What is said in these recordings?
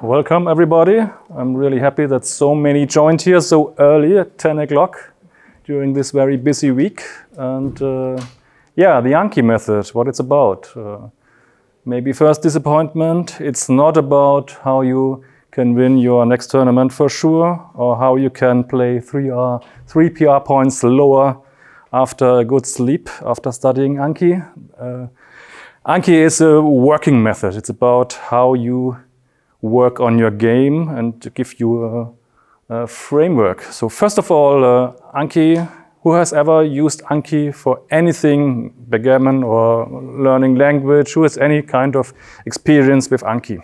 welcome everybody. I'm really happy that so many joined here so early at 10 o'clock during this very busy week. And yeah, the Anki method, what it's about. Maybe first disappointment, it's not about how you can win your next tournament for sure, or how you can play 3 PR points lower after a good sleep, after studying Anki. Anki is a working method. It's about how you work on your game and to give you a framework. So first of all, Anki, who has ever used Anki for anything, backgammon or learning language, who has any kind of experience with Anki?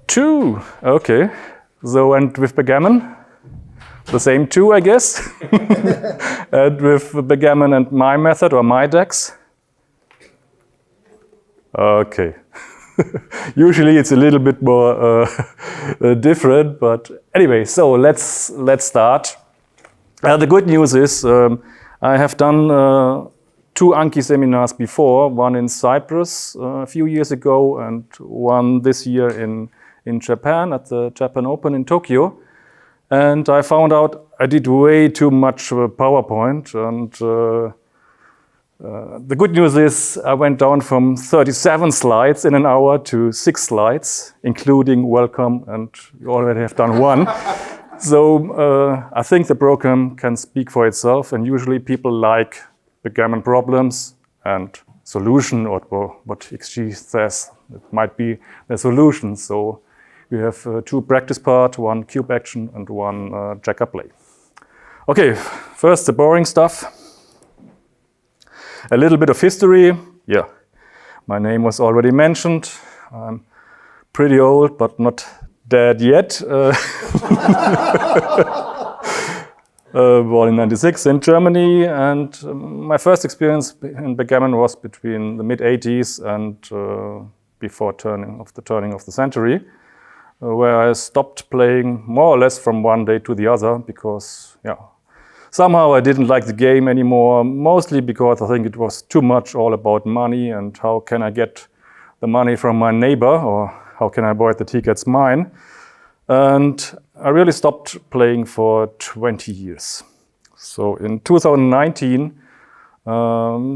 2, okay. So, and with backgammon? The same 2, I guess. And with backgammon and my method or my decks? Okay. Usually it's a little bit more different, but anyway, so let's start. The good news is I have done 2 Anki seminars before, one in Cyprus a few years ago and one this year in Japan at the Japan Open in Tokyo. And I found out I did way too much PowerPoint, and the good news is I went down from 37 slides in an hour to 6 slides, including welcome, and you already have done 1. So I think the program can speak for itself, and usually people like backgammon problems and solution, or what XG says it might be the solution. So we have 2 practice part, 1 cube action and 1 Checkup play. Okay, first the boring stuff. A little bit of history. Yeah, my name was already mentioned. I'm pretty old, but not dead yet. Born in '96 in Germany, and my first experience in backgammon was between the mid-'80s and before the turning of the century, where I stopped playing more or less from one day to the other because, yeah, somehow I didn't like the game anymore, mostly because I think it was too much all about money and how can I get the money from my neighbor, or how can I avoid that he gets mine. And I really stopped playing for 20 years. So in 2019,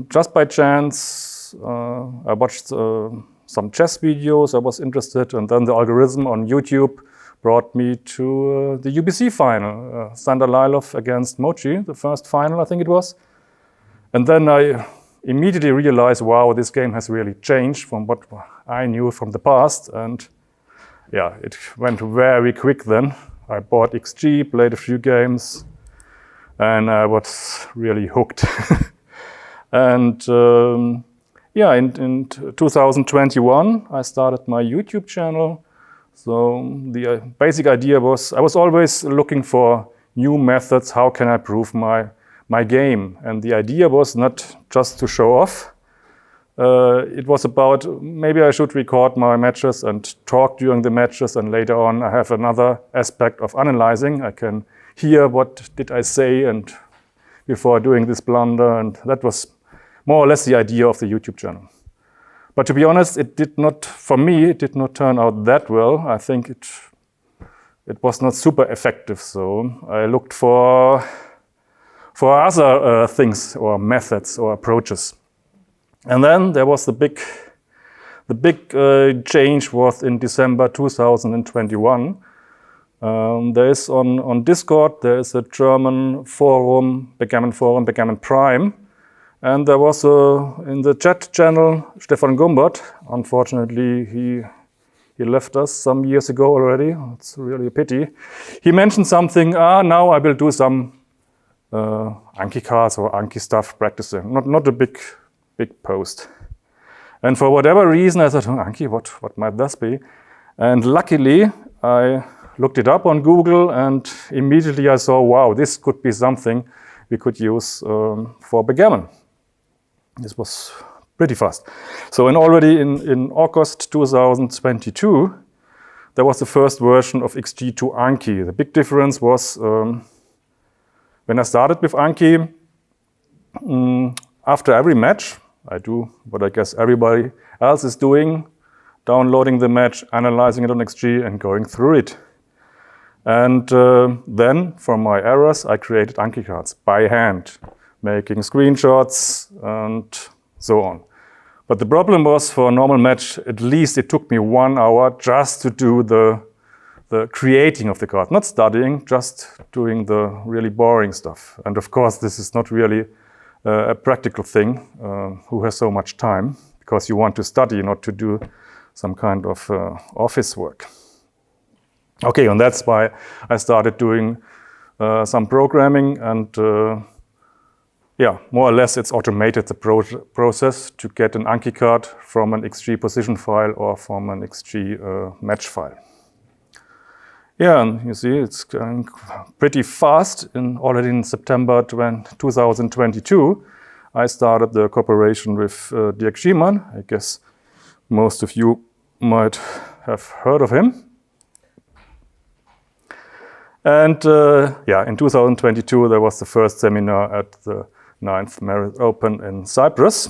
just by chance, I watched some chess videos, I was interested, and then the algorithm on YouTube brought me to the UBC final, Sander Lylov against Mochi, the first final, I think it was. And then I immediately realized, wow, this game has really changed from what I knew from the past. And yeah, it went very quick then. I bought XG, played a few games, and I was really hooked. And yeah, in 2021, I started my YouTube channel. So the basic idea was, I was always looking for new methods, how can I improve my game? And the idea was not just to show off. It was about, maybe I should record my matches and talk during the matches, and later on I have another aspect of analyzing. I can hear what did I say and before doing this blunder, and that was more or less the idea of the YouTube channel. But to be honest, it did not, for me, it did not turn out that well. I think it was not super effective. So I looked for other things or methods or approaches. And then there was the big change was in December 2021. There is on Discord, there is a German forum, Backgammon Prime. And there was in the chat channel, Stefan Gumbert. Unfortunately, he left us some years ago already. It's really a pity. He mentioned something, now I will do some Anki cards or Anki stuff practicing. Not a big post. And for whatever reason, I thought, Anki, what might this be? And luckily, I looked it up on Google, and immediately I saw, wow, this could be something we could use for backgammon. This was pretty fast. So already in August 2022, there was the first version of XG to Anki. The big difference was when I started with Anki, after every match, I do what I guess everybody else is doing. downloading the match, analyzing it on XG, and going through it. And then, from my errors, I created Anki Cards by hand, making screenshots and so on. But the problem was, for a normal match, at least it took me 1 hour just to do the creating of the card. Not studying, just doing the really boring stuff. And of course, this is not really a practical thing. Who has so much time? Because you want to study, not to do some kind of office work. Okay, and that's why I started doing some programming, and yeah, more or less it's automated the process to get an Anki card from an XG position file or from an XG match file. Yeah, and you see it's going pretty fast. Already in September 2022, I started the cooperation with Dirk Schiemann. I guess most of you might have heard of him. And yeah, in 2022, there was the first seminar at the 9th Merit Open in Cyprus.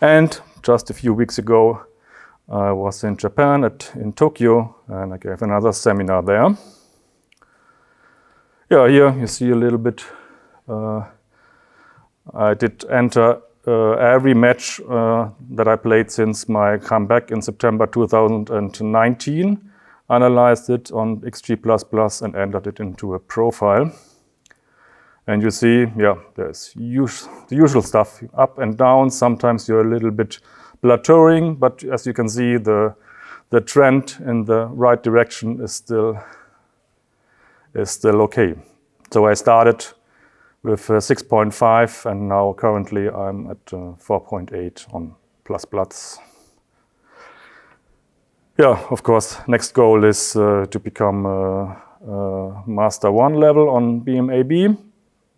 And just a few weeks ago, I was in Japan, in Tokyo, and I gave another seminar there. Yeah, here you see a little bit. I did enter every match that I played since my comeback in September 2019. Analyzed it on XG++ and entered it into a profile. And you see, yeah, there's the usual stuff, up and down. Sometimes you're a little bit plateauing, but as you can see, the trend in the right direction is still okay. So I started with 6.5, and now currently I'm at 4.8 on ++. Yeah, of course, next goal is to become Master 1 level on BMAB,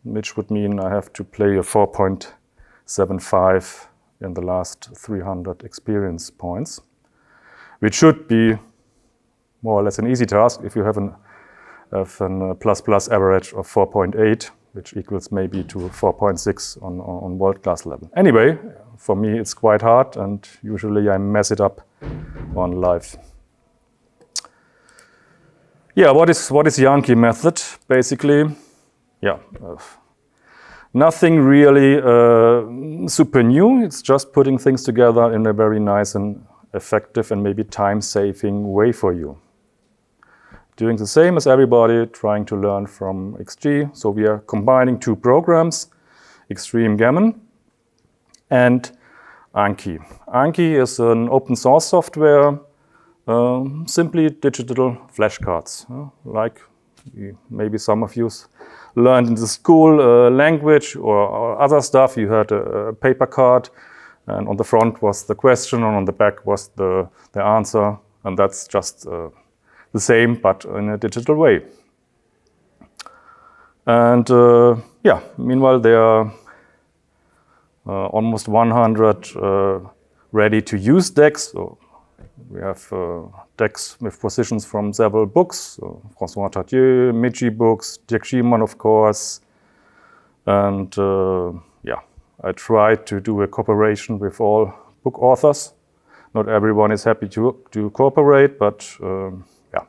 which would mean I have to play a 4.75 in the last 300 experience points, which should be more or less an easy task if you have an ++ average of 4.8, which equals maybe to 4.6 on world class level. Anyway, for me it's quite hard, and usually I mess it up on live. Yeah, what is the Anki method? Basically, yeah, nothing really super new. It's just putting things together in a very nice and effective and maybe time-saving way for you. Doing the same as everybody, trying to learn from XG. So we are combining two programs, Extreme Gammon and Anki. Anki is an open source software, simply digital flashcards, like maybe some of you learned in the school language or other stuff. You had a paper card, and on the front was the question, and on the back was the answer, and that's just the same, but in a digital way. And yeah, meanwhile there are almost 100 ready-to-use decks. So we have decks with positions from several books, so François Tardieu, Michi books, Dirk Schiemann, of course. And yeah, I tried to do a cooperation with all book authors. Not everyone is happy to cooperate, but yeah,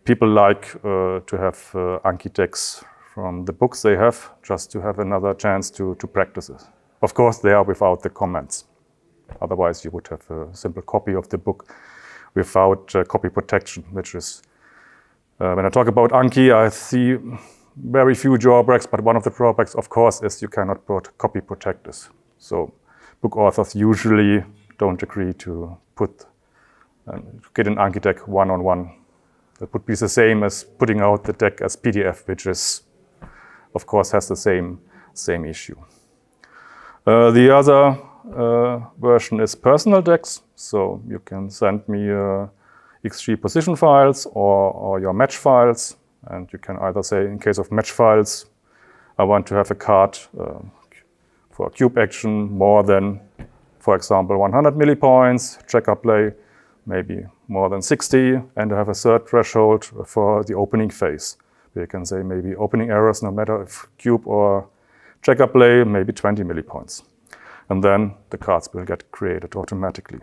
people like to have Anki decks from the books they have, just to have another chance to practice it. Of course, they are without the comments. Otherwise, you would have a simple copy of the book without copy protection, which is, when I talk about Anki, I see very few drawbacks, but one of the drawbacks, of course, is you cannot copy protect this. So book authors usually don't agree to get an Anki deck one-on-one. That would be the same as putting out the deck as PDF, which is, of course, has the same issue. The other version is personal decks, so you can send me XG position files or your match files, and you can either say, in case of match files, I want to have a card for a cube action more than, for example, 100 millipoints, Checkup play maybe more than 60, and I have a third threshold for the opening phase. You can say maybe opening errors, no matter if cube or Checkup play, maybe 20 millipoints. and then the cards will get created automatically.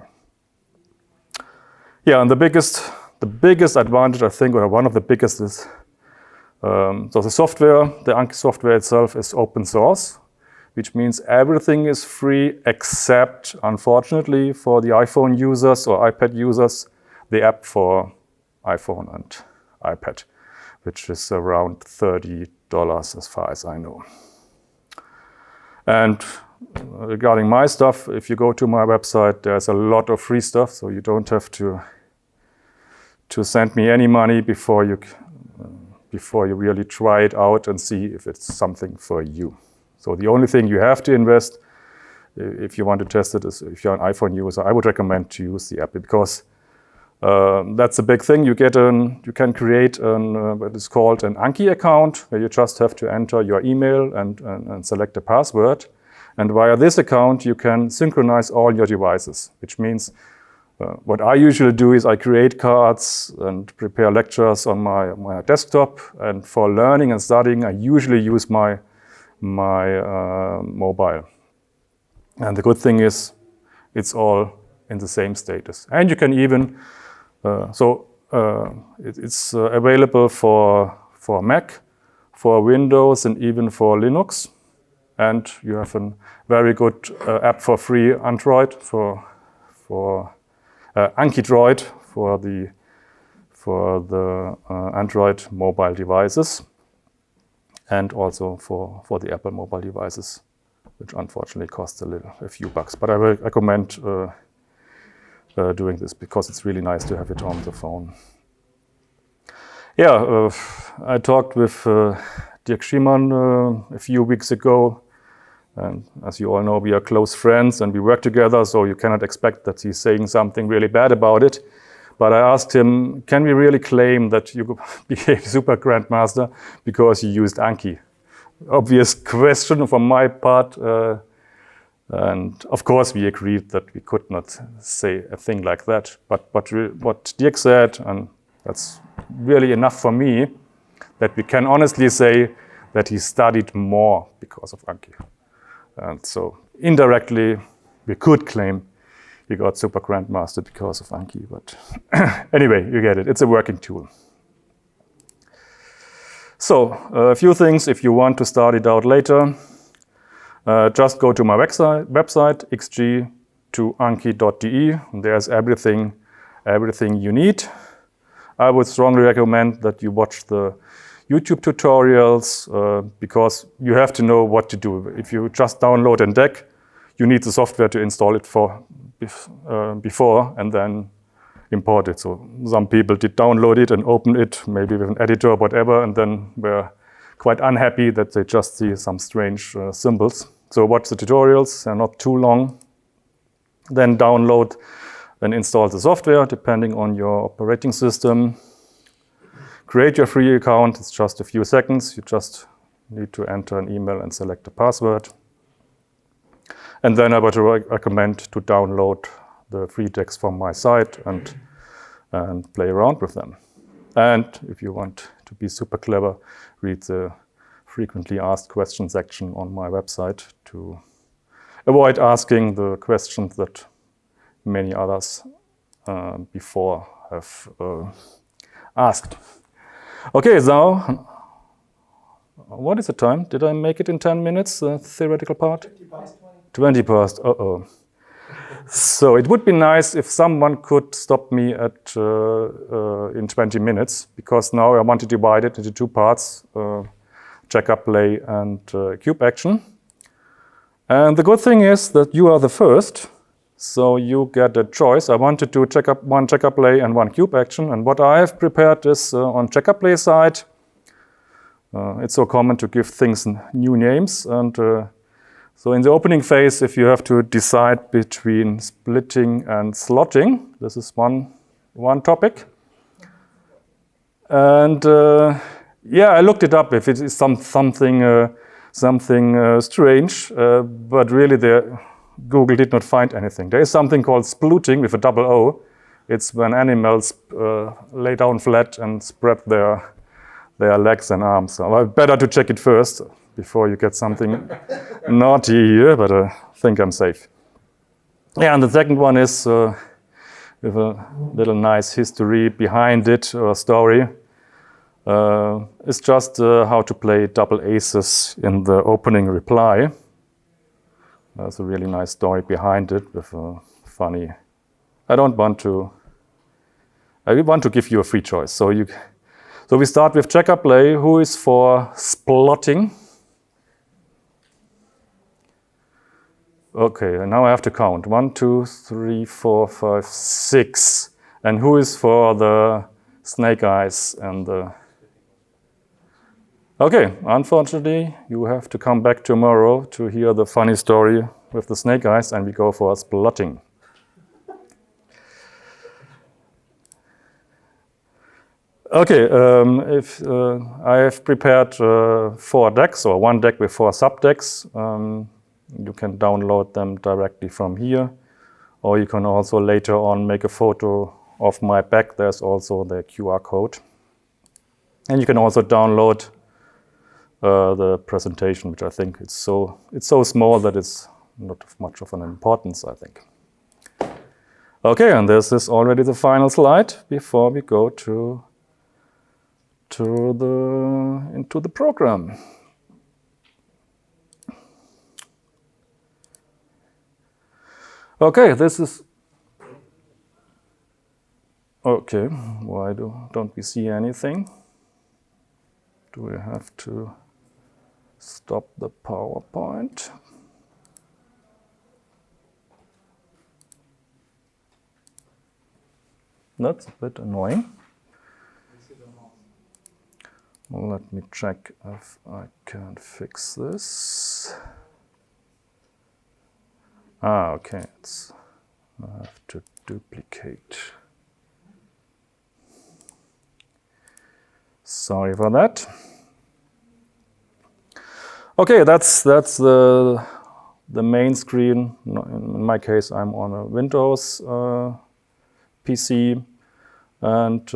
Yeah, and the biggest advantage, I think, or one of the biggest is, so the software, the Anki software itself is open source, which means everything is free except, unfortunately, for the iPhone users or iPad users, the app for iPhone and iPad, which is around $30 as far as I know. And regarding my stuff, if you go to my website, there's a lot of free stuff, so you don't have to send me any money before you really try it out and see if it's something for you. So the only thing you have to invest, if you want to test it, is if you're an iPhone user, I would recommend to use the app, because that's a big thing. You can create what is called an Anki account, where you just have to enter your email and select a password. And via this account, you can synchronize all your devices, which means what I usually do is I create cards and prepare lectures on my desktop. And for learning and studying, I usually use my mobile. And the good thing is it's all in the same status. And you can even, it's available for Mac, for Windows, and even for Linux. And you have a very good app for free Android, for Anki Droid for the Android mobile devices, and also for the Apple mobile devices, which unfortunately costs a few bucks. But I will recommend doing this because it's really nice to have it on the phone. Yeah, I talked with Dirk Schiemann a few weeks ago. And as you all know, we are close friends and we work together, so you cannot expect that he's saying something really bad about it. But I asked him, can we really claim that you became Super Grandmaster because you used Anki? Obvious question from my part. And of course, we agreed that we could not say a thing like that. But what Dirk said, and that's really enough for me, that we can honestly say that he studied more because of Anki. And so indirectly, we could claim he got Super Grandmaster because of Anki. But anyway, you get it. It's a working tool. So a few things if you want to start it out later. Just go to my website xg2anki.de. There's everything you need. I would strongly recommend that you watch the YouTube tutorials because you have to know what to do. If you just download a deck, you need the software to install it before and then import it. So some people did download it and open it, maybe with an editor or whatever, and then were quite unhappy that they just see some strange symbols. So watch the tutorials, they're not too long. Then download and install the software depending on your operating system. Create your free account, it's just a few seconds. You just need to enter an email and select a password. And then I would recommend to download the free decks from my site and play around with them. And if you want to be super clever, read the frequently asked questions section on my website to avoid asking the questions that many others before have asked. Okay, so what is the time? Did I make it in 10 minutes, the theoretical part? 20 past. 20 past, uh-oh. So it would be nice if someone could stop me at in 20 minutes, because now I want to divide it into two parts, Checkup, play, and cube action. And the good thing is that you are the first, so you get a choice. I want to do one Checkup play and one cube action. And what I have prepared is on Checkup play side. It's so common to give things new names. And so in the opening phase, if you have to decide between splitting and slotting, this is one topic. And yeah, I looked it up if it is something strange, but really Google did not find anything. There is something called splotting with a double O. It's when animals lay down flat and spread their legs and arms. So better to check it first. before you get something naughty here, but I think I'm safe. Yeah, and the second one is with a little nice history behind it, or story. It's just how to play double aces in the opening reply. There's a really nice story behind it with a funny... I want to give you a free choice. So we start with Checkup play. Who is for Splotting? Okay, and now I have to count. 1, 2, 3, 4, 5, 6. And who is for the snake eyes and the... Okay, unfortunately, you have to come back tomorrow to hear the funny story with the snake eyes, and we go for Splotting. Okay, if I have prepared 4 decks, or 1 deck with 4 sub-decks. You can download them directly from here, or you can also later on make a photo of my back. There's also the QR code. And you can also download the presentation, which I think it's so small that it's not of much of an importance, I think. Okay, and this is already the final slide before we go into the program. Okay, this is... Okay, why don't we see anything? Do we have to stop the PowerPoint? That's a bit annoying. Well, let me check if I can fix this. Ah, okay, I have to duplicate. Sorry for that. Okay, that's the main screen. In my case, I'm on a Windows PC, and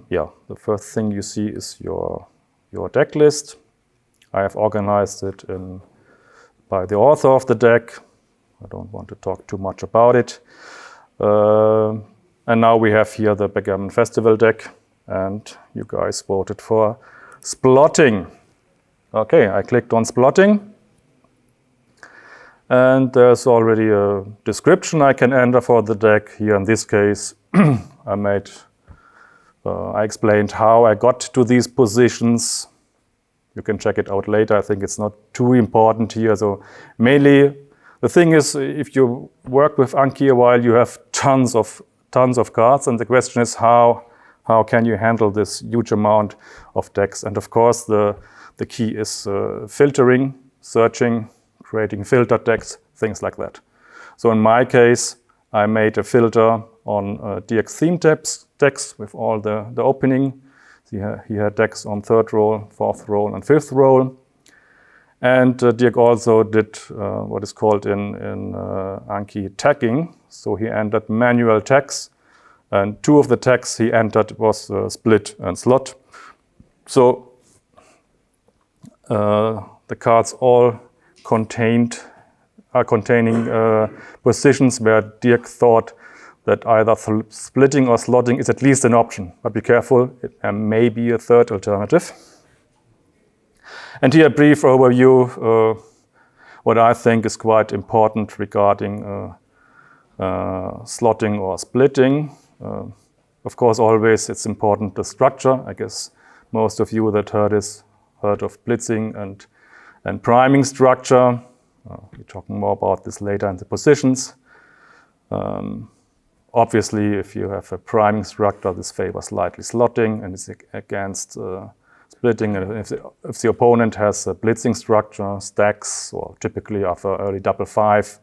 yeah, the first thing you see is your deck list. I have organized it by the author of the deck. I don't want to talk too much about it. And now we have here the Backgammon Festival deck, and you guys voted for Splotting. Okay, I clicked on Splotting, and there's already a description I can enter for the deck. Here in this case, I explained how I got to these positions. You can check it out later. I think it's not too important here. So mainly, the thing is, if you work with Anki a while, you have tons of cards, and the question is how can you handle this huge amount of decks? And of course, the key is filtering, searching, creating filtered decks, things like that. So in my case, I made a filter on DX theme decks with all the opening. He had decks on 3rd roll, 4th roll, and 5th roll. And Dirk also did what is called in Anki tagging. So he entered manual tags, and 2 of the tags he entered was split and slot. So the cards all are containing positions where Dirk thought that either splitting or slotting is at least an option. But be careful, it may be a 3rd alternative. And here a brief overview, what I think is quite important regarding slotting or splitting. Of course, always it's important the structure. I guess most of you that heard of blitzing and priming structure. We're talking more about this later in the positions. Obviously, if you have a priming structure, this favors slightly slotting and is against splitting. And if the opponent has a blitzing structure, stacks, or typically after early double 5,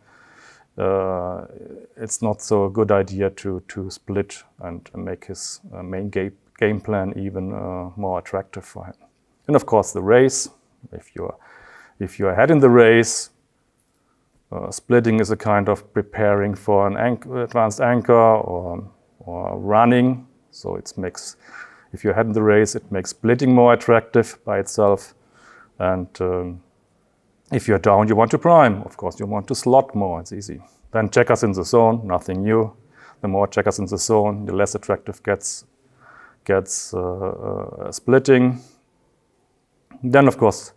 it's not so a good idea to split and make his main game plan even more attractive for him. And of course, the race. If you're ahead in the race, splitting is a kind of preparing for an advanced anchor or running. So if you're ahead in the race, it makes splitting more attractive by itself. And If you're down, you want to prime. Of course, you want to slot more. It's easy. Then checkers in the zone, nothing new. The more checkers in the zone, the less attractive gets splitting. Then, of course,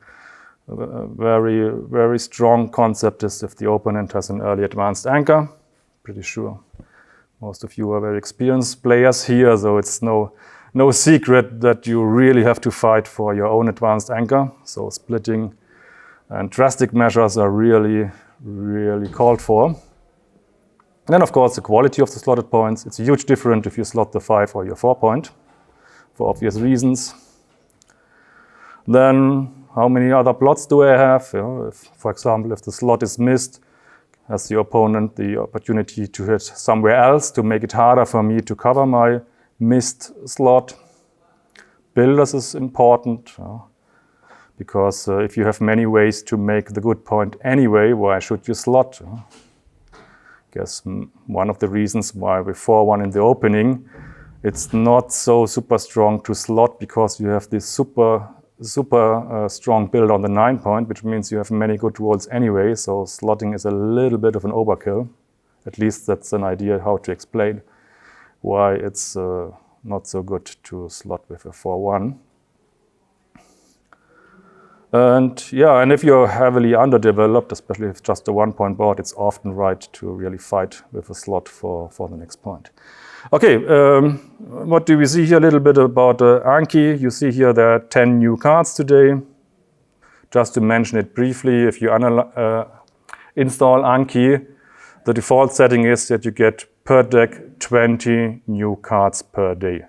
a very, very strong concept is if the opponent has an early advanced anchor. Pretty sure most of you are very experienced players here, so it's no secret that you really have to fight for your own advanced anchor. So splitting and drastic measures are really, really called for. And then, of course, the quality of the slotted points. It's a huge difference if you slot the 5 or your 4 point, for obvious reasons. Then, how many other plots do I have? If, for example, if the slot is missed, has the opponent the opportunity to hit somewhere else to make it harder for me to cover my missed slot. Builders is important, because if you have many ways to make the good point anyway, why should you slot? I guess one of the reasons why with 4-1 in the opening, it's not so super strong to slot, because you have this super strong build on the 9 point, which means you have many good rolls anyway, so slotting is a little bit of an overkill. At least that's an idea how to explain why it's not so good to slot with a 4-1. And yeah, and if you're heavily underdeveloped, especially if just a 1 point board, it's often right to really fight with a slot for the next point. Okay, what do we see here? A little bit about Anki. You see here there are 10 new cards today. Just to mention it briefly, if you install Anki, the default setting is that you get per deck 20 new cards per day,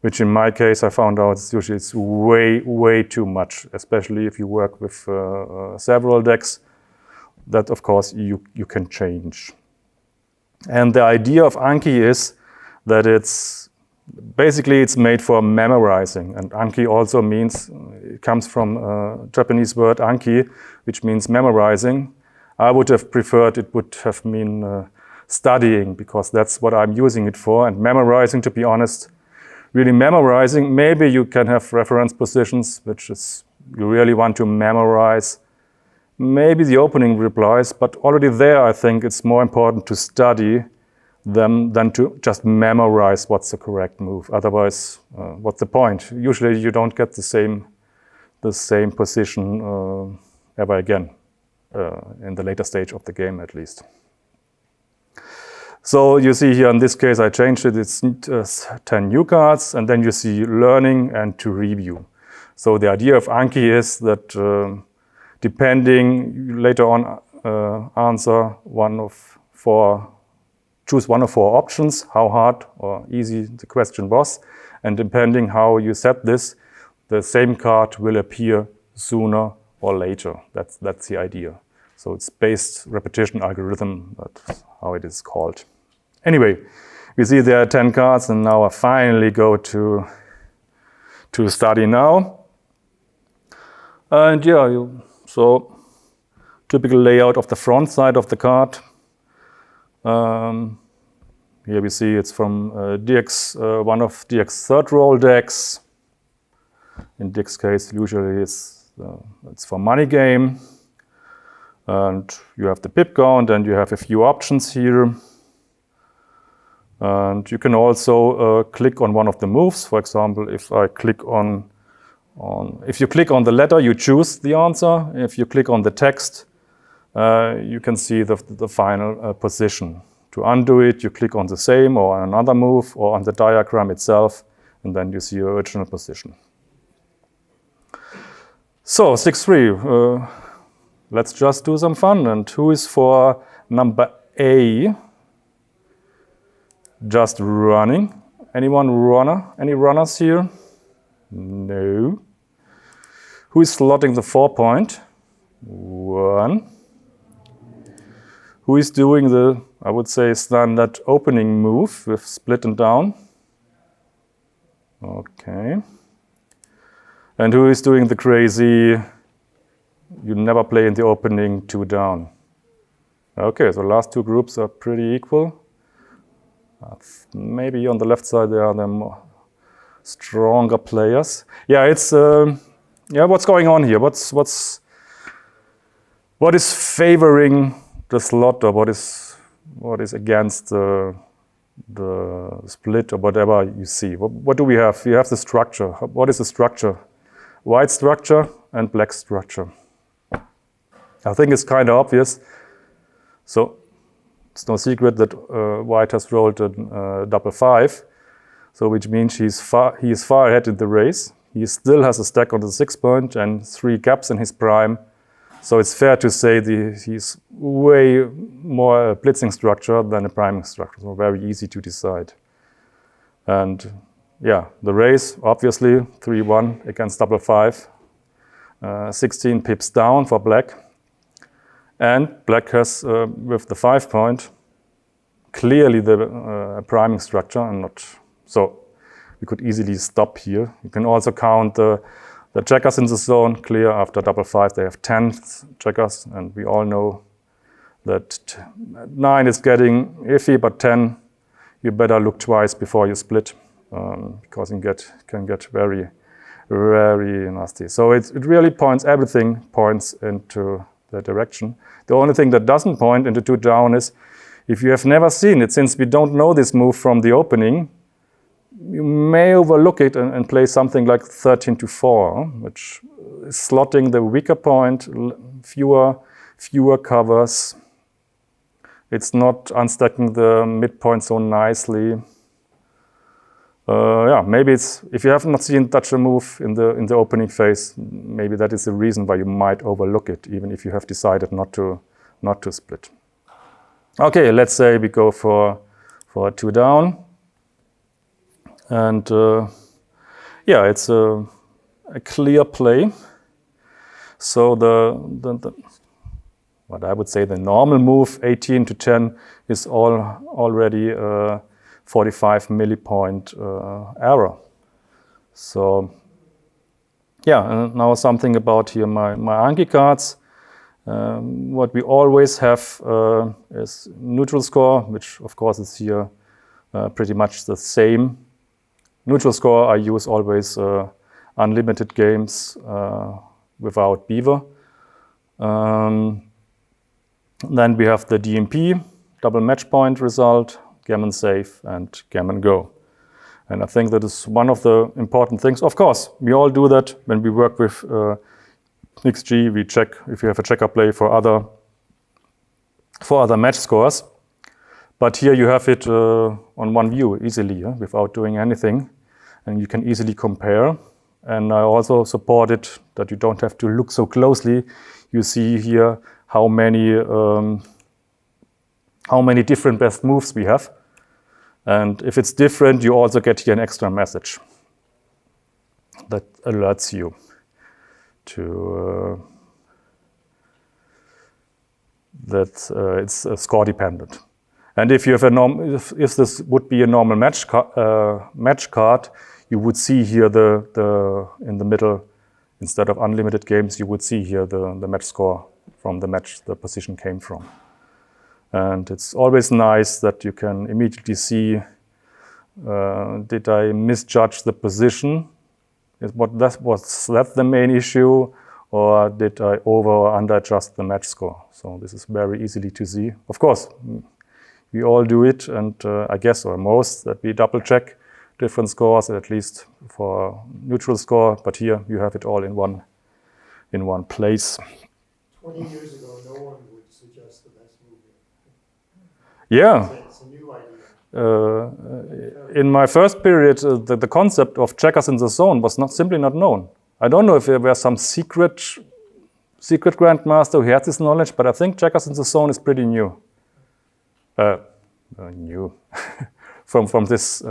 which in my case I found out usually it's way too much, especially if you work with several decks. That of course you can change. And the idea of Anki is that it's made for memorizing, and Anki also means, it comes from a Japanese word Anki, which means memorizing. I would have preferred it would have been studying, because that's what I'm using it for. And memorizing, to be honest, really memorizing, maybe you can have reference positions, which is you really want to memorize. Maybe the opening replies, but already there I think it's more important to study them than to just memorize what's the correct move. Otherwise, what's the point? Usually you don't get the same position ever again, in the later stage of the game at least. So you see here in this case I changed it, it's 10 new cards, and then you see learning and to review. So the idea of Anki is that depending, you later on answer choose one of 4 options, how hard or easy the question was, and depending how you set this, the same card will appear sooner or later. That's the idea. So it's based repetition algorithm, that's how it is called. Anyway, we see there are 10 cards, and now I finally go to study now. And yeah, so typical layout of the front side of the card. Here we see it's from one of DX third roll decks. In Dick's case, usually it's for money game. And you have the pip count, and you have a few options here. And you can also click on one of the moves. For example, if you click on the letter, you choose the answer. If you click on the text, you can see the final position. To undo it, you click on the same or on another move or on the diagram itself, and then you see your original position. So 6-3, let's just do some fun. And who is for number A? Just running. Anyone runner? Any runners here? No. Who is slotting the 4 point? 1. Who is doing the, I would say, standard opening move with split and down? Okay. And who is doing the crazy, you never play in the opening 2 down? Okay, so the last 2 groups are pretty equal. Maybe on the left side there are the more stronger players. Yeah, it's yeah. What's going on here? What's what is favoring the slot, or what is against the split, or whatever you see. What do we have? We have the structure. What is the structure? White structure and black structure. I think it's kind of obvious. So it's no secret that white has rolled a double 5. So which means he is far ahead in the race. He still has a stack on the 6 point and 3 gaps in his prime. So it's fair to say he's way more a blitzing structure than a priming structure. So very easy to decide. And yeah, the race, obviously, 3-1 against double 5. 16 pips down for black. And black has, with the 5 point, clearly the priming structure, and not so. We could easily stop here. You can also count the checkers in the zone. Clear after double 5, they have 10 checkers, and we all know that 9 is getting iffy, but 10, you better look twice before you split, because you can get very, very nasty. So it really points, everything points into the direction. The only thing that doesn't point into 2 down is if you have never seen it, since we don't know this move from the opening, you may overlook it and play something like 13-4, which is slotting the weaker point, fewer covers. It's not unstacking the midpoint so nicely. Yeah, maybe it's, if you have not seen such a move in the opening phase, maybe that is the reason why you might overlook it, even if you have decided not to split. Okay, let's say we go for a 2 down. And yeah, it's a clear play. So what I would say the normal move, 18-10, is already 45 millipoint error. So yeah, and now something about here my Anki cards. What we always have is neutral score, which of course is here pretty much the same. Neutral score I use always unlimited games without beaver. Then we have the DMP, double match point result, gammon safe, and gammon go. And I think that is one of the important things. Of course, we all do that when we work with XG. We check if you have a checkup play for other match scores. But here you have it on one view easily, without doing anything. And you can easily compare. And I also support it that you don't have to look so closely. You see here how many different best moves we have. And if it's different, you also get here an extra message that alerts you to that it's score dependent. And if you have if this would be a normal match card, you would see here in the middle, instead of unlimited games, you would see here the match score from the match the position came from. And it's always nice that you can immediately see, did I misjudge the position? Was that the main issue? Or did I over or under adjust the match score? So this is very easily to see. Of course, we all do it, and I guess, or most, that we double check different scores, at least for neutral score. But here you have it all in one place. 20 years ago, no one would suggest the best move here. Yeah. It's a new idea. In my first period, the concept of checkers in the zone was simply not known. I don't know if there were some secret grandmaster who had this knowledge, but I think checkers in the zone is pretty new. New from this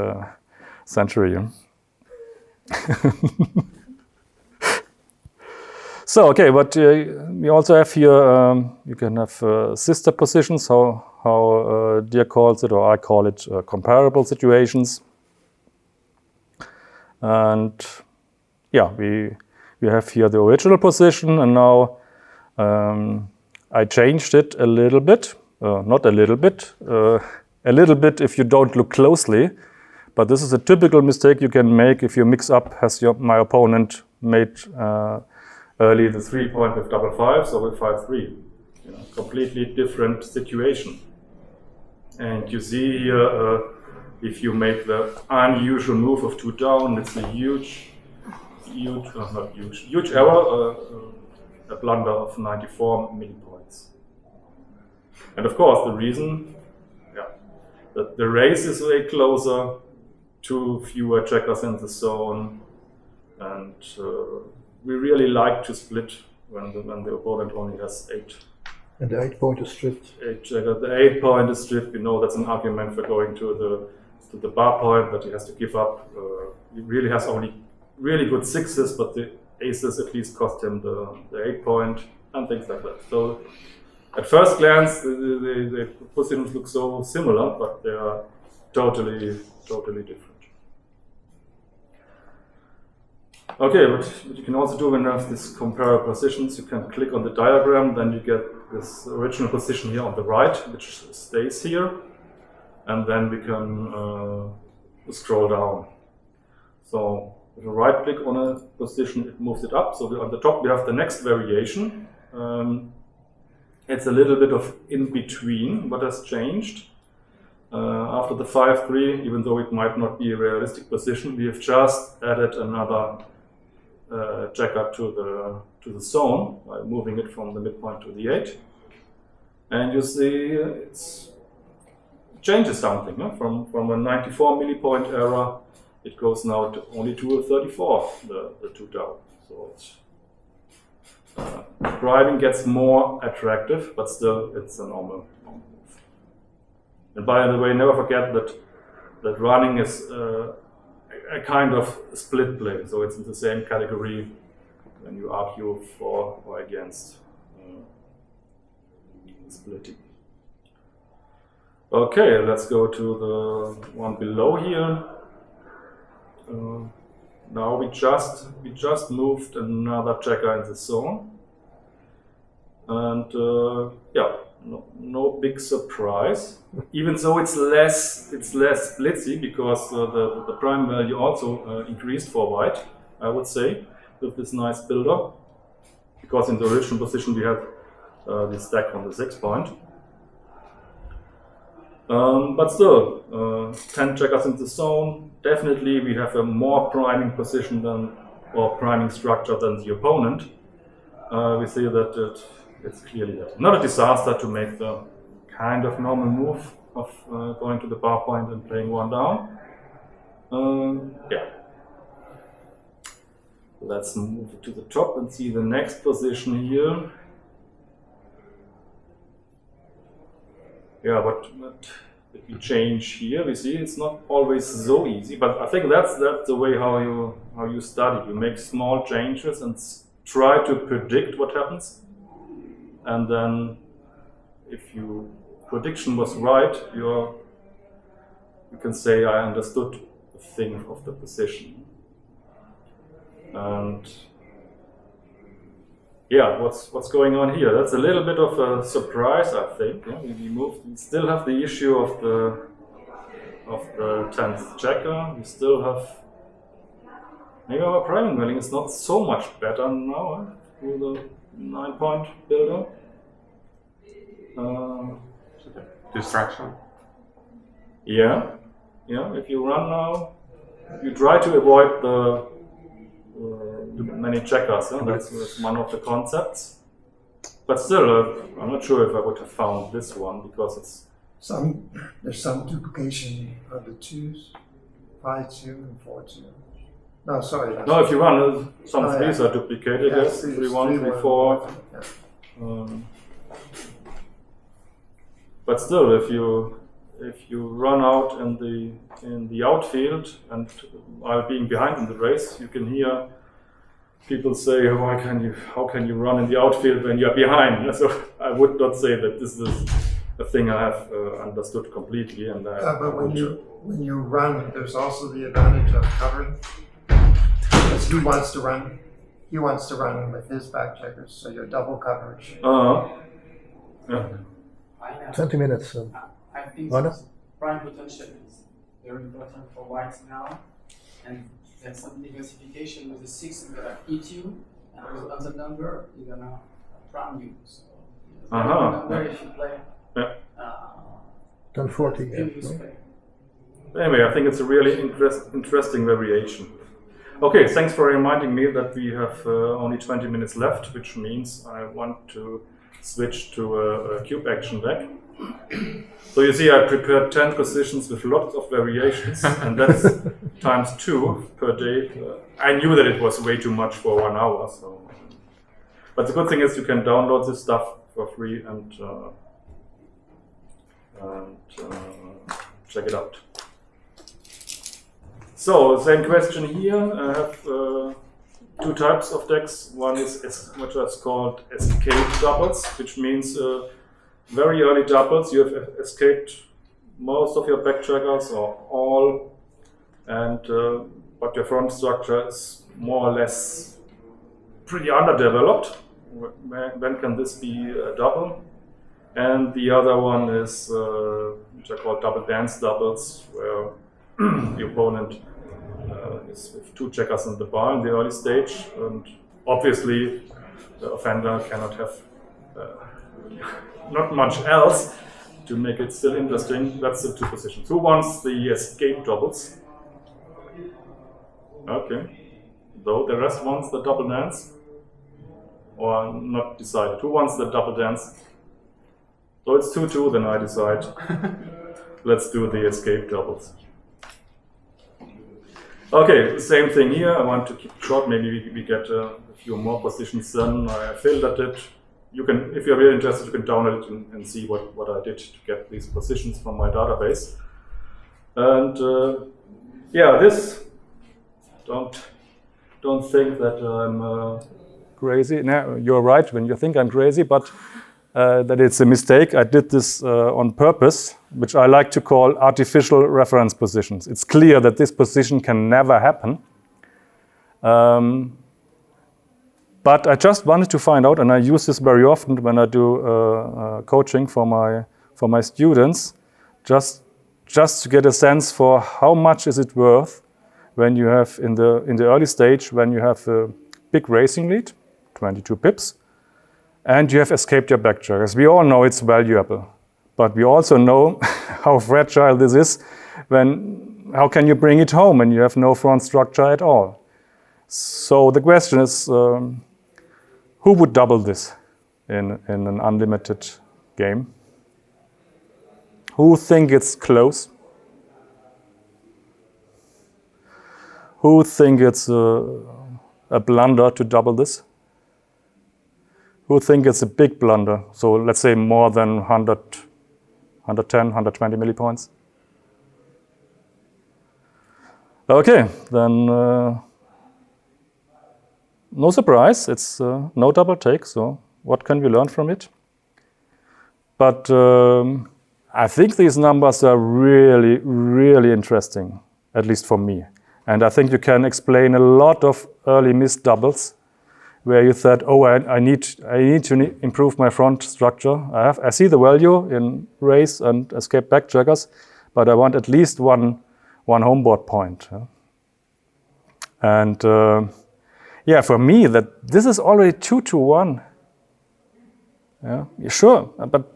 century. So okay, but we also have here, you can have sister positions, how Dirk calls it, or I call it comparable situations. And yeah, we have here the original position, and now I changed it a little bit. Not a little bit, a little bit if you don't look closely. But this is a typical mistake you can make if you mix up, as my opponent made early the 3 point with double 5, so with 5-3. completely different situation. And you see here, if you make the unusual move of 2 down, it's a huge error, a blunder of 94 millipoints. And of course, the reason, that the race is way closer, 2 fewer checkers in the zone, and we really like to split when the opponent only has 8. And the 8-point is stripped. 8 checker. The 8-point is stripped. We know that's an argument for going to the bar point that he has to give up. He really has only really good 6s, but the aces at least cost him the 8-point and things like that. So at first glance, the positions look so similar, but they are totally different. Okay, what you can also do when you have these comparable positions, you can click on the diagram, then you get this original position here on the right, which stays here, and then we can scroll down. So if you right click on a position, it moves it up. So on the top we have the next variation. It's a little bit of in between what has changed. After the 5-3, even though it might not be a realistic position, we have just added another checker to the zone by moving it from the midpoint to the 8. And you see it changes something. From a 94 millipoint error, it goes now to only to a 34, the 2 down. So driving gets more attractive, but still it's a normal move. And by the way, never forget that running is a kind of split play, so it's in the same category when you argue for or against splitting. Okay, let's go to the one below here. Now we just moved another checker in the zone, and no big surprise. Even though it's less splitsy, because the prime value also increased for white, I would say, with this nice builder. Because in the original position we had the stack on the 6-point. But still, 10 checkers in the zone. Definitely we have a more priming position or priming structure than the opponent. We see that it's clearly not a disaster to make the kind of normal move of going to the bar point and playing 1 down. Let's move to the top and see the next position here. What did we change here? We see it's not always so easy, but I think that's the way how you study. You make small changes and try to predict what happens, and then if your prediction was right, you can say I understood the thing of the position. And what's going on here? That's a little bit of a surprise, I think. We still have the issue of the 10th checker. We still have maybe our priming value is not so much better now with the 9-point builder. Distraction. If you run now, you try to avoid the many checkers. That's one of the concepts. But still, I'm not sure if I would have found this one because it's there's some duplication of the 2s, 5-2 and 4-2. No, sorry. No, if you run, some of these are duplicated. Yeah, 3-1, 3-4. But still, if you run out in the outfield and while being behind in the race, you can hear people say, how can you run in the outfield when you're behind? So I would not say that this is a thing I have understood completely. And but when you run, there's also the advantage of covering. Because he wants to run with his back checkers, so you're double coverage. 20 minutes. I think prime potential is very important for white now, and there's some diversification with the 6 is gonna eat you, and with other number, you're gonna prime you. So Where if you play Yeah. 1040, yeah. previous No? play. Anyway, I think it's a really interesting variation. Okay, thanks for reminding me that we have only 20 minutes left, which means I want to switch to a cube action deck. So you see, I prepared 10 positions with lots of variations, and that's times 2 per day. I knew that it was way too much for 1 hour, so. But the good thing is you can download this stuff for free and check it out. So, same question here. I have 2 types of decks. One is what is called escape doubles, which means very early doubles. You have escaped most of your backtrackers or all, and but your front structure is more or less pretty underdeveloped. When can this be a double? And the other one is which are called double dance doubles, where the opponent is with 2 checkers in the bar in the early stage, and obviously the offender cannot have not much else to make it still interesting. That's the 2 positions. Who wants the escape doubles? Okay. Though the rest wants the double dance? Or not decided? Who wants the double dance? So it's 2-2, then I decide. Let's do the escape doubles. Okay, same thing here. I want to keep it short. Maybe we get a few more positions then. I filtered it. You can, if you're really interested, you can download it and see what I did to get these positions from my database. And yeah, this, don't think that I'm crazy. No, you're right when you think I'm crazy, but that it's a mistake. I did this on purpose, which I like to call artificial reference positions. It's clear that this position can never happen. But I just wanted to find out, and I use this very often when I do coaching for my students, just to get a sense for how much is it worth when you have in the early stage, when you have a big racing lead, 22 pips, and you have escaped your backtrackers. We all know it's valuable, but we also know how fragile this is. How can you bring it home when you have no front structure at all? So the question is, who would double this in an unlimited game? Who think it's close? Who think it's a blunder to double this? Who think it's a big blunder? So let's say more than 100, 110, 120 millipoints. Okay, then no surprise, it's no double take, so what can we learn from it? But I think these numbers are really, really interesting, at least for me. And I think you can explain a lot of early missed doubles where you said, oh, I need to improve my front structure. I see the value in race and escape backtrackers, but I want at least one homeboard point. Yeah? And yeah, for me, that this is already 2-1. Yeah, sure, but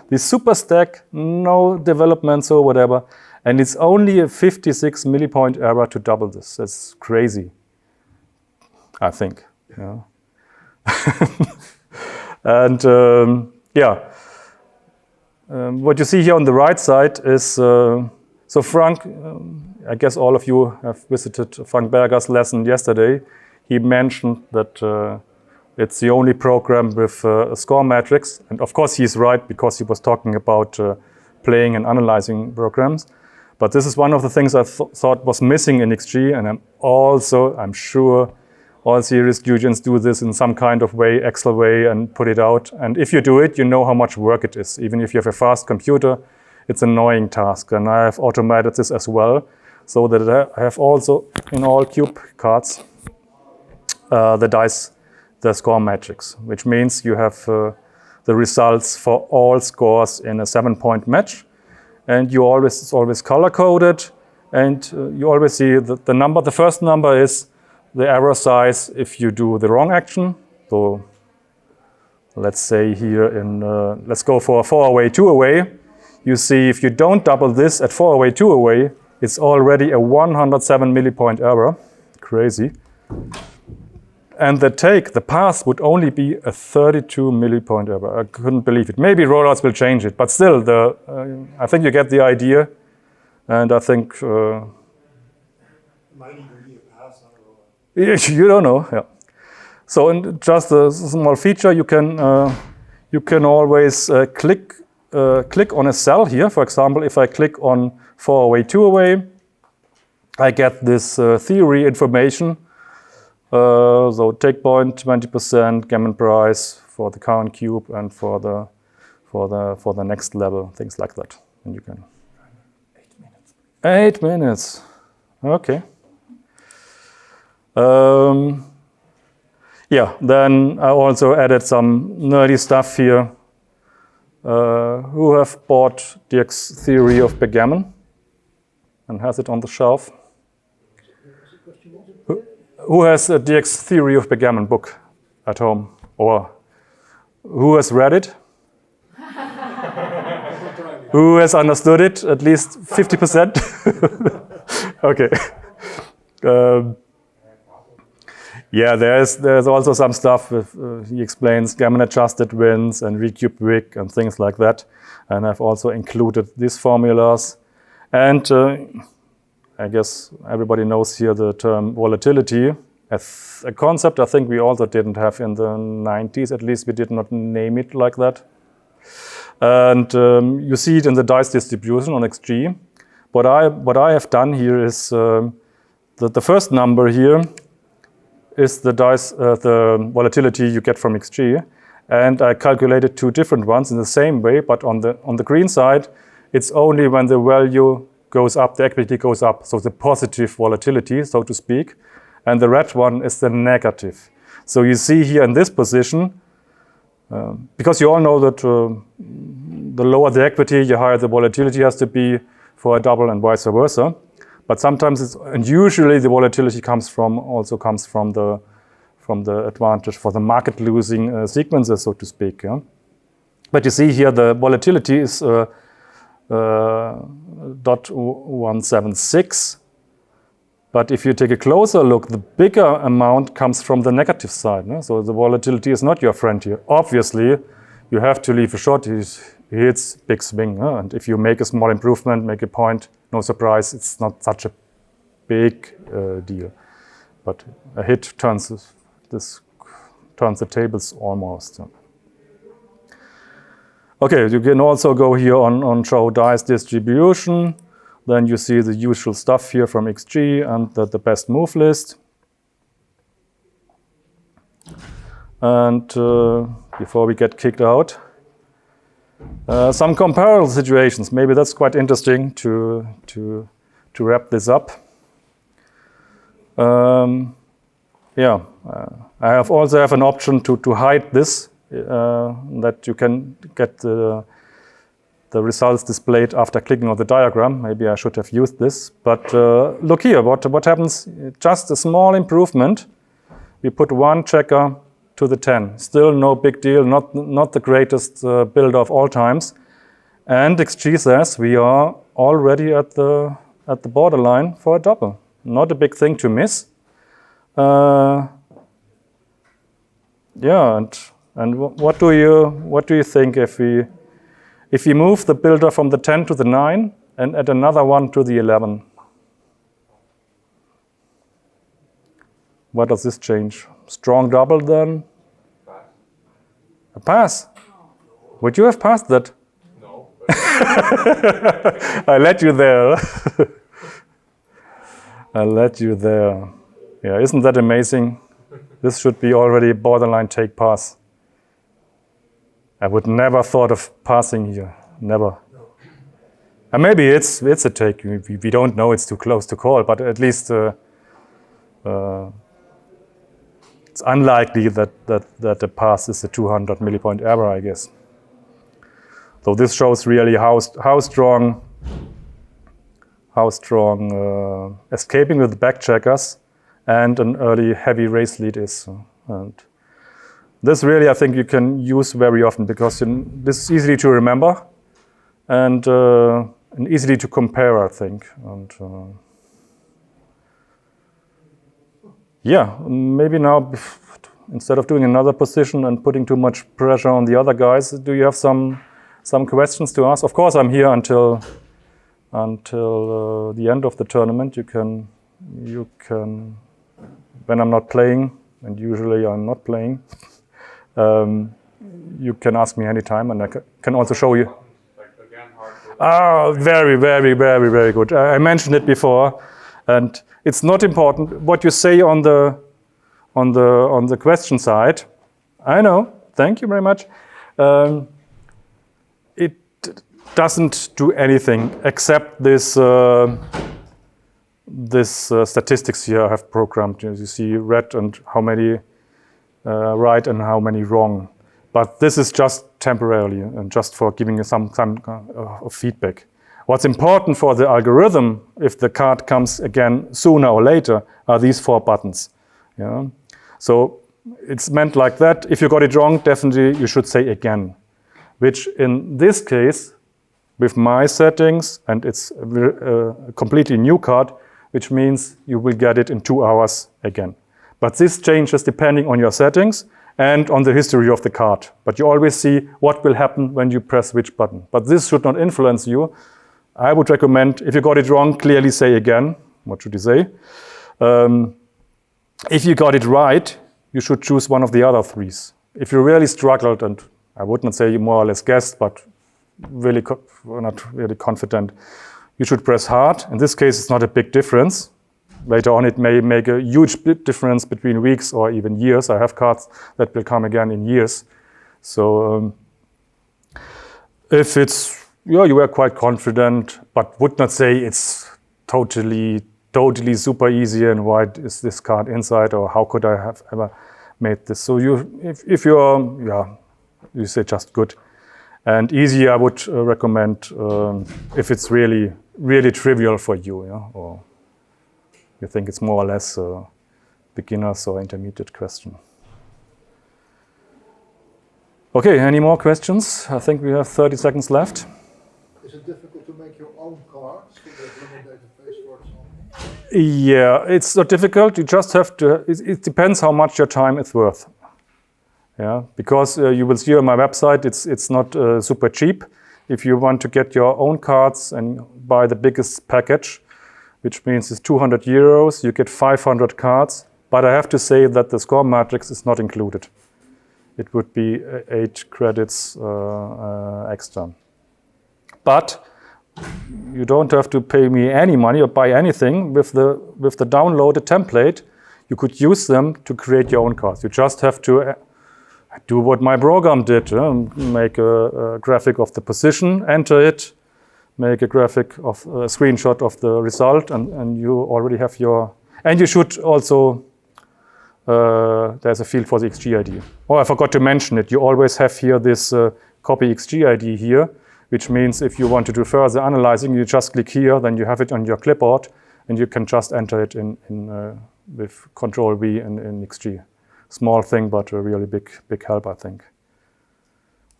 the super stack, no developments or whatever, and it's only a 56 millipoint error to double this. That's crazy, I think. Yeah. And yeah, what you see here on the right side is, so Frank, I guess all of you have visited Frank Berger's lesson yesterday. He mentioned that it's the only program with a score matrix. And of course he's right, because he was talking about playing and analyzing programs. But this is one of the things I thought was missing in XG, and I'm sure all serious students do this in some kind of way, Excel way, and put it out. And if you do it, you know how much work it is. Even if you have a fast computer, it's an annoying task. And I have automated this as well, so that I have also in all cube cards the score matrix, which means you have the results for all scores in a 7-point match. And it's always color-coded, and you always see the number. The first number is the error size if you do the wrong action. So let's say here in, let's go for 4 away, 2 away. You see if you don't double this at 4 away, 2 away, it's already a 107 millipoint error. Crazy. And the pass would only be a 32 millipoint error. I couldn't believe it. Maybe rollouts will change it, but still, I think you get the idea. And I think Might even be a pass on a rollout. you don't know. Yeah. So, in just a small feature, you can always click on a cell here. For example, if I click on 4 away, 2 away, I get this theory information. So take point 20%, gammon price for the current cube and for the next level, things like that. And you can 8 minutes. Okay. Yeah. Then I also added some nerdy stuff here. Who have bought Dirk's theory of backgammon and has it on the shelf? Who has Dirk's theory of backgammon book at home? Or who has read it? Who has understood it? At least 50%? Okay. Yeah, there's also some stuff with, he explains gammon adjusted wins and recube wick and things like that. And I've also included these formulas. And I guess everybody knows here the term volatility. As a concept I think we also didn't have in the 90s, at least we did not name it like that. And you see it in the dice distribution on XG. What I have done here is the first number here is the dice, the volatility you get from XG. And I calculated 2 different ones in the same way, but on the green side, it's only when the value goes up, the equity goes up, so the positive volatility, so to speak, and the red one is the negative. So you see here in this position, because you all know that the lower the equity, the higher the volatility has to be for a double and vice versa. But sometimes and usually the volatility comes from the advantage for the market losing sequences, so to speak. Yeah? But you see here the volatility is 0.176. But if you take a closer look, the bigger amount comes from the negative side. No? So the volatility is not your friend here. Obviously, you have to leave a short. He hits big swing. No? And if you make a small improvement, make a point, no surprise, it's not such a big deal. But a hit turns the tables almost. Okay, you can also go here on show dice distribution. Then you see the usual stuff here from XG and the best move list. And before we get kicked out, some comparable situations. Maybe that's quite interesting to wrap this up. Yeah, I also have an option to hide this, that you can get the results displayed after clicking on the diagram. Maybe I should have used this. But look here, what happens? Just a small improvement. We put 1 checker to the 10. Still no big deal, not the greatest builder of all times. And XG says we are already at the borderline for a double. Not a big thing to miss. Yeah, and what do you think if we move the builder from the 10 to the 9 and add another one to the 11? What does this change? Strong double then? A pass? Would you have passed that? No. I let you there. I let you there. Yeah, isn't that amazing? This should be already borderline take pass. I would never thought of passing here. Never. And maybe it's a take. We don't know. It's too close to call. But at least it's unlikely that the pass is a 200 millipoint error, I guess. So this shows really how strong escaping with the back checkers and an early heavy race lead is. And This really, I think, you can use very often because this is easy to remember and easily to compare, I think. And yeah, maybe now, instead of doing another position and putting too much pressure on the other guys, do you have some questions to ask? Of course, I'm here until the end of the tournament. You can, when I'm not playing, and usually I'm not playing, you can ask me anytime, and I can also show you. Very, very, very, very good. I mentioned it before, and it's not important what you say on the question side. I know. Thank you very much. It doesn't do anything except this statistics here I have programmed. You see red and how many right and how many wrong. But this is just temporarily and just for giving you some kind of feedback. What's important for the algorithm, if the card comes again sooner or later, are these 4 buttons. Yeah? So it's meant like that. If you got it wrong, definitely you should say again. Which in this case, with my settings, and it's a completely new card, which means you will get it in 2 hours again. But this changes depending on your settings and on the history of the card. But you always see what will happen when you press which button. But this should not influence you. I would recommend, if you got it wrong, clearly say again. What should you say? If you got it right, you should choose one of the other 3s. If you really struggled, and I would not say you more or less guessed, but really not really confident, you should press hard. In this case, it's not a big difference. Later on, it may make a huge difference between weeks or even years. I have cards that will come again in years. So if it's, you were quite confident, but would not say it's totally super easy and why is this card inside or how could I have ever made this? So if you're, you say just good. And easy, I would recommend if it's really, really trivial for you, or you think it's more or less a beginner's or intermediate question. Okay, any more questions? I think we have 30 seconds left. Is it difficult to make your own cards to eliminate the face, for example? Yeah, it's not difficult. You just have to, it depends how much your time is worth. Yeah, because you will see on my website, it's not super cheap. If you want to get your own cards and buy the biggest package, which means it's 200 euros, you get 500 cards. But I have to say that the score matrix is not included. It would be 8 credits extra. But you don't have to pay me any money or buy anything. With the downloaded template, you could use them to create your own cards. You just have to do what my program did. Make a graphic of the position, enter it, make a graphic of a screenshot of the result, and you already have your... And you should also... there's a field for the XG ID. Oh, I forgot to mention it. You always have here this copy XG ID here, which means if you want to do further analyzing, you just click here, then you have it on your clipboard, and you can just enter it in with Control V in XG. Small thing, but a really big help, I think.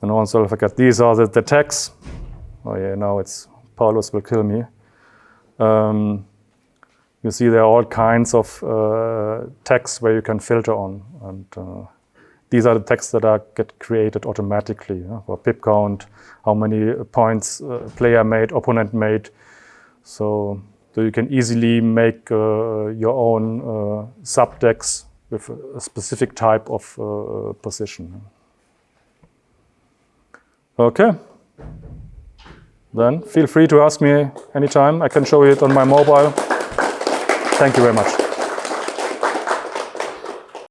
And also, I forgot, these are the tags. Oh yeah, now it's Paulus will kill me. You see there are all kinds of tags where you can filter on. And these are the tags that get created automatically for pip count, how many points player made, opponent made. So you can easily make your own subtags with a specific type of position. Okay. Then feel free to ask me anytime. I can show you it on my mobile. Thank you very much.